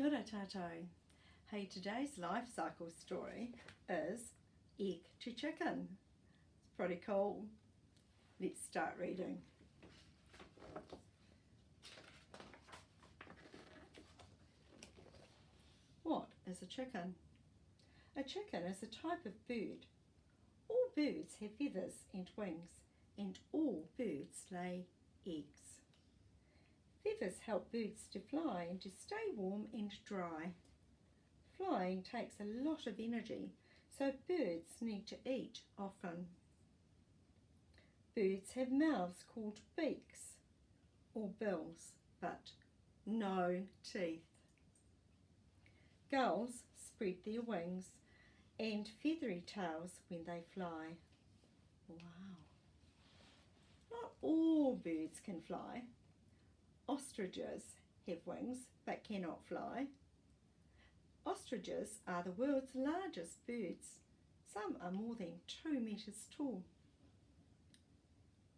Kia ora tātou. Hey, today's life cycle story is egg to chicken. It's pretty cool. Let's start reading. What is a chicken? A chicken is a type of bird. All birds have feathers and wings, and all birds lay eggs. Feathers help birds to fly and to stay warm and dry. Flying takes a lot of energy, so birds need to eat often. Birds have mouths called beaks or bills, but no teeth. Gulls spread their wings and feathery tails when they fly. Wow! Not all birds can fly. Ostriches have wings but cannot fly. Ostriches are the world's largest birds. Some are more than 2 metres tall.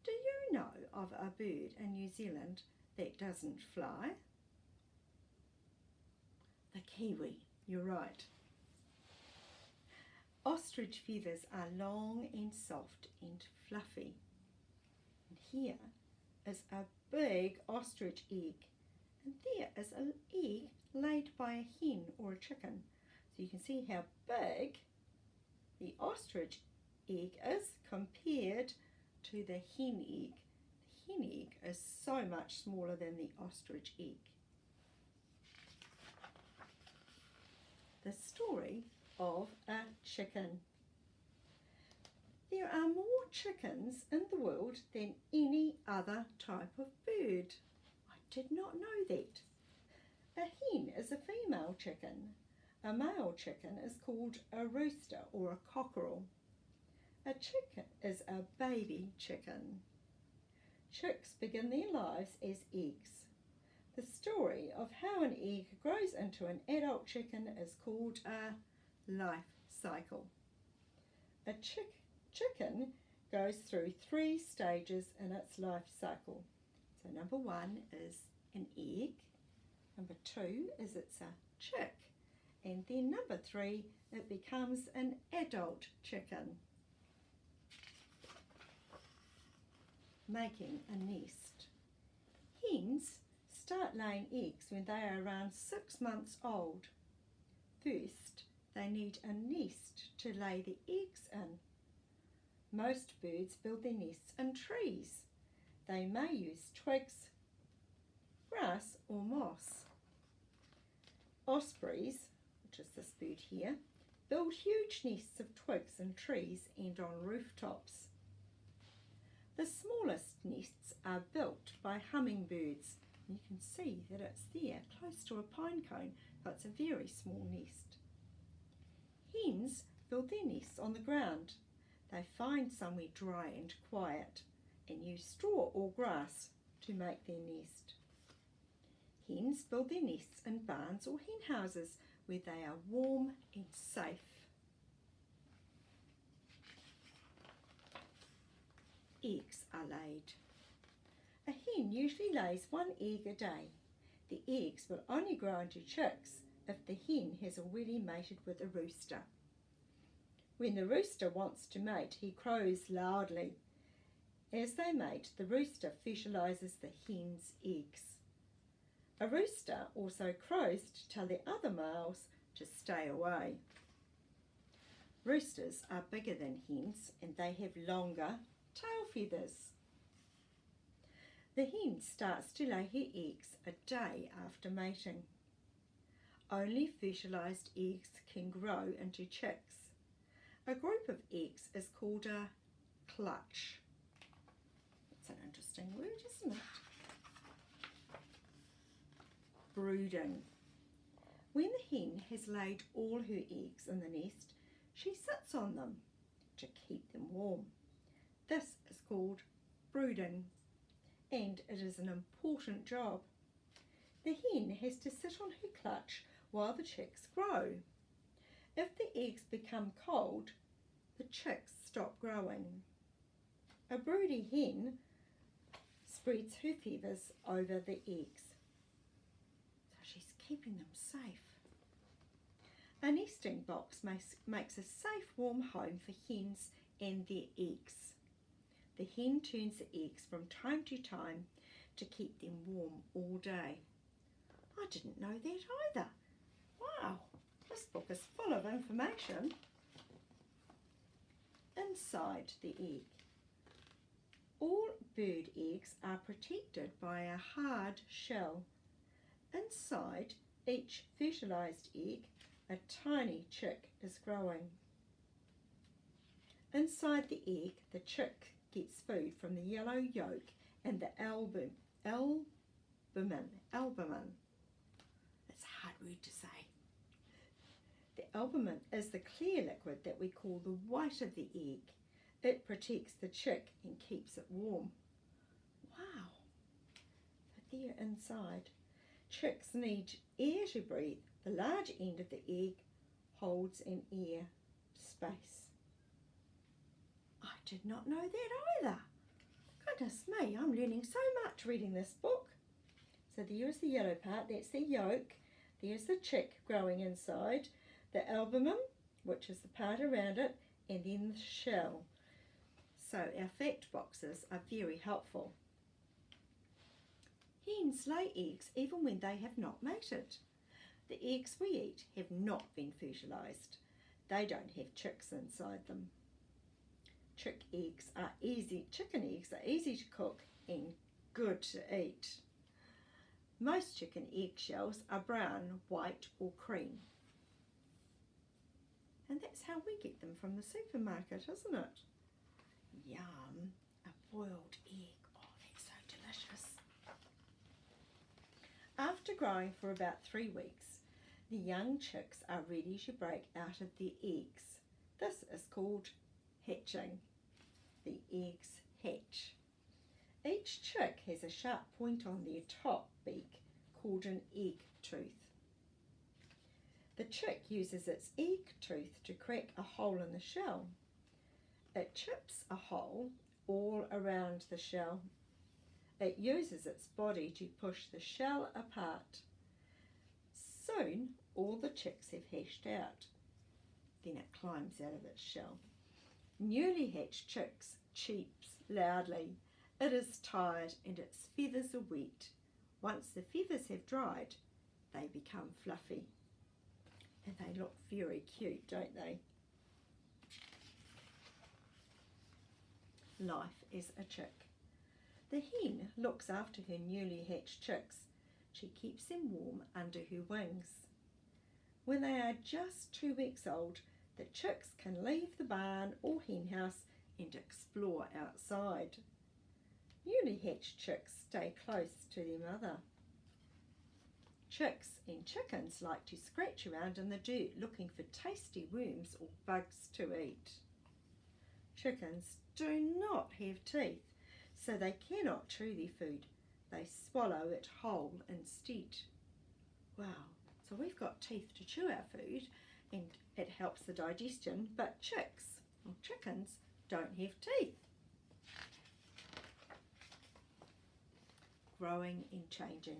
Do you know of a bird in New Zealand that doesn't fly? The kiwi, you're right. Ostrich feathers are long and soft and fluffy. And here is a big ostrich egg, and there is an egg laid by a hen or a chicken. So you can see how big the ostrich egg is compared to the hen egg. The hen egg is so much smaller than the ostrich egg. The story of a chicken. There are more chickens in the world than any other type of bird. I did not know that. A hen is a female chicken. A male chicken is called a rooster or a cockerel. A chicken is a baby chicken. Chicks begin their lives as eggs. The story of how an egg grows into an adult chicken is called a life cycle. A chicken goes through 3 stages in its life cycle. So number 1 is an egg, number 2 is it's a chick, and then number 3 it becomes an adult chicken. Making a nest. Hens start laying eggs when they are around 6 months old. First, they need a nest to lay the eggs in. Most birds build their nests in trees. They may use twigs, grass or moss. Ospreys, which is this bird here, build huge nests of twigs in trees and on rooftops. The smallest nests are built by hummingbirds. You can see that it's there, close to a pine cone, but it's a very small nest. Hens build their nests on the ground. They find somewhere dry and quiet and use straw or grass to make their nest. Hens build their nests in barns or hen houses where they are warm and safe. Eggs are laid. A hen usually lays 1 egg a day. The eggs will only grow into chicks if the hen has already mated with a rooster. When the rooster wants to mate, he crows loudly. As they mate, the rooster fertilises the hen's eggs. A rooster also crows to tell the other males to stay away. Roosters are bigger than hens and they have longer tail feathers. The hen starts to lay her eggs a day after mating. Only fertilised eggs can grow into chicks. A group of eggs is called a clutch. It's an interesting word, isn't it? Brooding. When the hen has laid all her eggs in the nest, she sits on them to keep them warm. This is called brooding, and it is an important job. The hen has to sit on her clutch while the chicks grow. If the eggs become cold, the chicks stop growing. A broody hen spreads her feathers over the eggs. So she's keeping them safe. A nesting box makes a safe, warm home for hens and their eggs. The hen turns the eggs from time to time to keep them warm all day. I didn't know that either. Wow, this book is full of information. Inside the egg. All bird eggs are protected by a hard shell. Inside each fertilised egg, a tiny chick is growing. Inside the egg, the chick gets food from the yellow yolk and the albumin. It's a hard word to say. The albumin is the clear liquid that we call the white of the egg. It protects the chick and keeps it warm. Wow. But there inside, chicks need air to breathe. The large end of the egg holds an air space. I did not know that either. Goodness me, I'm learning so much reading this book. So there's the yellow part, that's the yolk. There's the chick growing inside. The albumin, which is the part around it, and then the shell. So our fact boxes are very helpful. Hens lay eggs even when they have not mated. The eggs we eat have not been fertilised. They don't have chicks inside them. Chicken eggs are easy to cook and good to eat. Most chicken eggshells are brown, white or cream. And that's how we get them from the supermarket, isn't it? Yum, a boiled egg. Oh, that's so delicious. After growing for about 3 weeks, the young chicks are ready to break out of their eggs. This is called hitching. The eggs hatch. Each chick has a sharp point on their top beak called an egg tooth. The chick uses its egg tooth to crack a hole in the shell. It chips a hole all around the shell. It uses its body to push the shell apart. Soon all the chicks have hatched out. Then it climbs out of its shell. Newly hatched chicks cheeps loudly. It is tired and its feathers are wet. Once the feathers have dried, they become fluffy. And they look very cute, don't they? Life as a chick. The hen looks after her newly hatched chicks. She keeps them warm under her wings. When they are just 2 weeks old, the chicks can leave the barn or hen house and explore outside. Newly hatched chicks stay close to their mother. Chicks and chickens like to scratch around in the dirt looking for tasty worms or bugs to eat. Chickens do not have teeth, so they cannot chew their food. They swallow it whole instead. Wow, so we've got teeth to chew our food and it helps the digestion, but chicks or chickens don't have teeth. Growing and changing.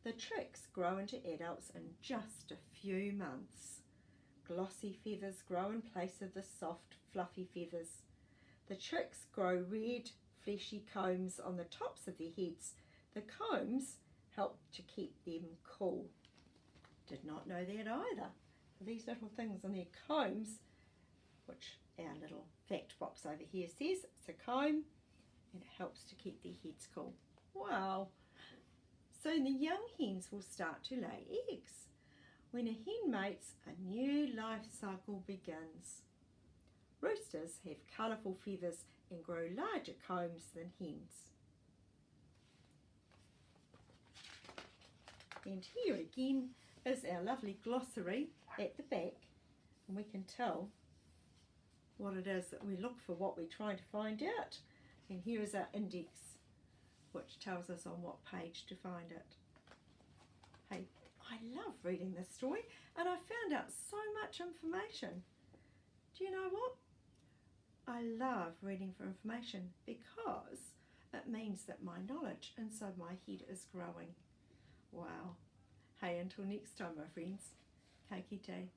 The chicks grow into adults in just a few months. Glossy feathers grow in place of the soft, fluffy feathers. The chicks grow red, fleshy combs on the tops of their heads. The combs help to keep them cool. Did not know that either. These little things on their combs, which our little fact box over here says, it's a comb and it helps to keep their heads cool. Wow! So the young hens will start to lay eggs. When a hen mates, a new life cycle begins. Roosters have colourful feathers and grow larger combs than hens. And here again is our lovely glossary at the back, and we can tell what it is that we look for, what we're trying to find out. And here is our index, which tells us on what page to find it. Hey, I love reading this story and I found out so much information. Do you know what? I love reading for information because it means that my knowledge inside my head is growing. Wow. Hey, until next time, my friends. Ka kite.